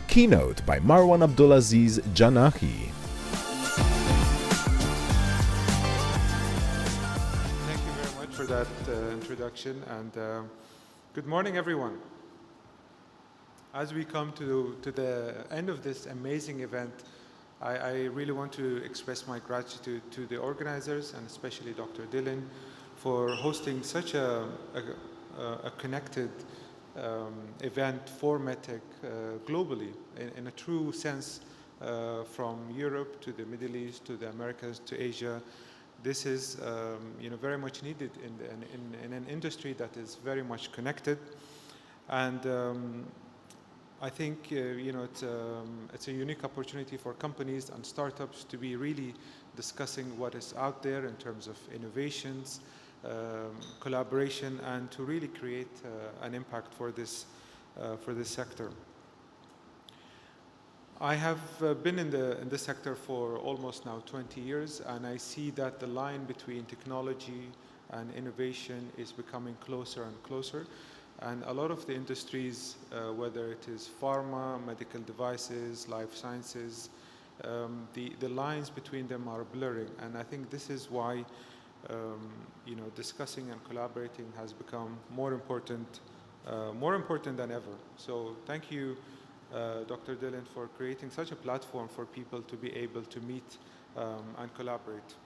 Keynote by Marwan Abdulaziz Janahi. Thank you very much for that introduction, and good morning, everyone. As we come to the end of this amazing event, I really want to express my gratitude to the organizers, and especially Dr. Dylan, for hosting such a connected event for MedTech globally, in a true sense, from Europe to the Middle East to the Americas to Asia. This is very much needed in an industry that is very much connected, and I think it's a unique opportunity for companies and startups to be really discussing what is out there in terms of innovations, collaboration, and to really create an impact for this sector. I have been in this sector for almost now 20 years, and I see that the line between technology and innovation is becoming closer and closer. And a lot of the industries, whether it is pharma, medical devices, life sciences, the lines between them are blurring. And I think this is why discussing and collaborating has become more important than ever. So thank you, Dr. Dylan, for creating such a platform for people to be able to meet and collaborate.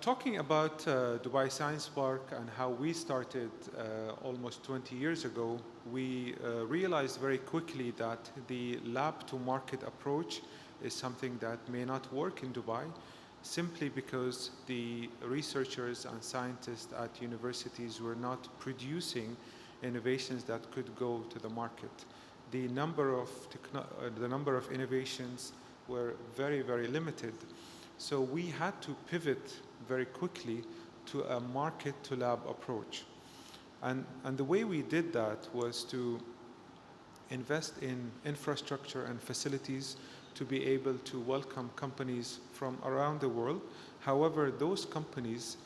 Talking about Dubai Science Park and how we started almost 20 years ago, we realized very quickly that the lab-to-market approach is something that may not work in Dubai, simply because the researchers and scientists at universities were not producing innovations that could go to the market. The number of innovations were very, very limited. So we had to pivot very quickly to a market-to-lab approach. And the way we did that was to invest in infrastructure and facilities to be able to welcome companies from around the world. However, those companies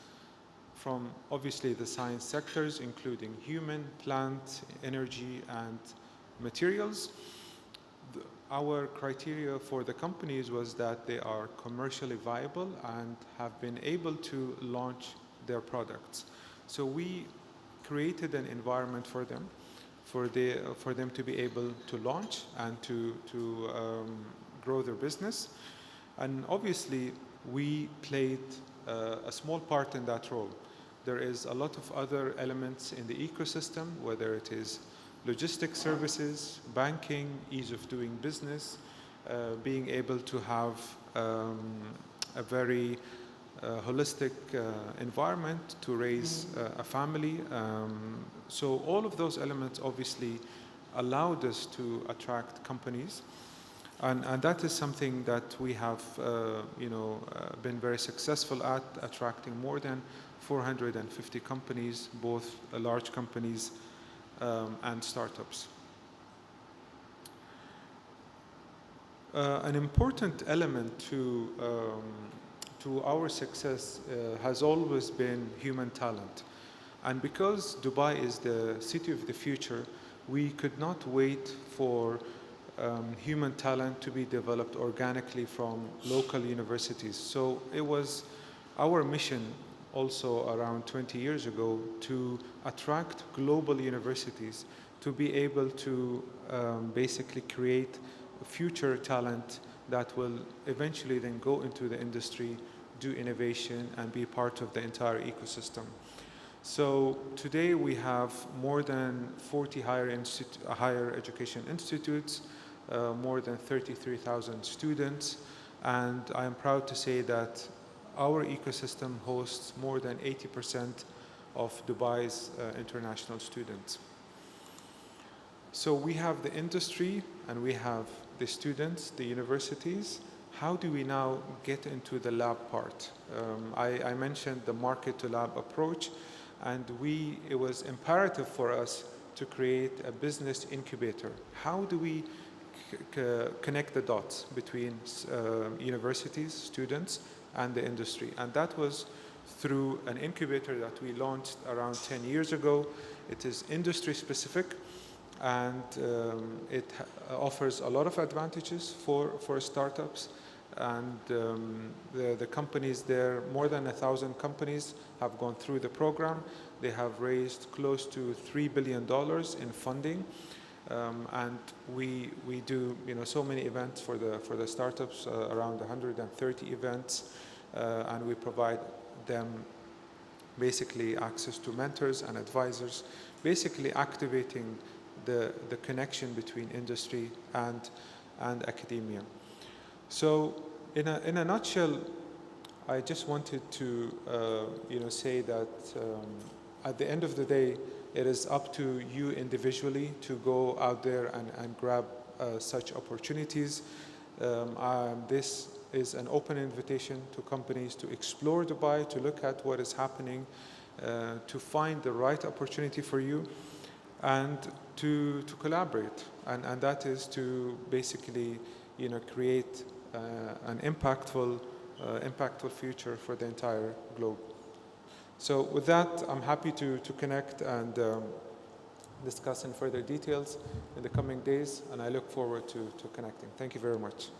from obviously the science sectors, including human, plant, energy, and materials. Our criteria for the companies was that they are commercially viable and have been able to launch their products. So we created an environment for them, for them to be able to launch and to grow their business. And obviously, we played a small part in that role. There is a lot of other elements in the ecosystem, whether it is logistic services, banking, ease of doing business, being able to have a very holistic environment to raise a family. So all of those elements obviously allowed us to attract companies. And that is something that we have been very successful at, attracting more than 450 companies, both large companies and startups. An important element to our success has always been human talent. And because Dubai is the city of the future, we could not wait for human talent to be developed organically from local universities. So it was our mission also around 20 years ago to attract global universities to be able to basically create future talent that will eventually then go into the industry, do innovation, and be part of the entire ecosystem. So today we have more than 40 higher education institutes, more than 33,000 students, and I am proud to say that our ecosystem hosts more than 80% of Dubai's international students. So we have the industry and we have the students, the universities. How do we now get into the lab part? I mentioned the market-to-lab approach, and it was imperative for us to create a business incubator. How do we connect the dots between universities, students, and the industry? And that was through an incubator that we launched around 10 years ago. It is industry specific, and it offers a lot of advantages for startups. And the companies there, more than 1,000 companies have gone through the program. They have raised close to $3 billion in funding. And we do so many events for the startups, around 130 events, and we provide them basically access to mentors and advisors, basically activating the connection between industry and academia. So in a nutshell, I just wanted to say that at the end of the day, it is up to you individually to go out there and grab such opportunities. This is an open invitation to companies to explore Dubai, to look at what is happening, to find the right opportunity for you, and to collaborate. And that is to basically create an impactful future for the entire globe. So with that, I'm happy to connect and discuss in further details in the coming days, and I look forward to connecting. Thank you very much.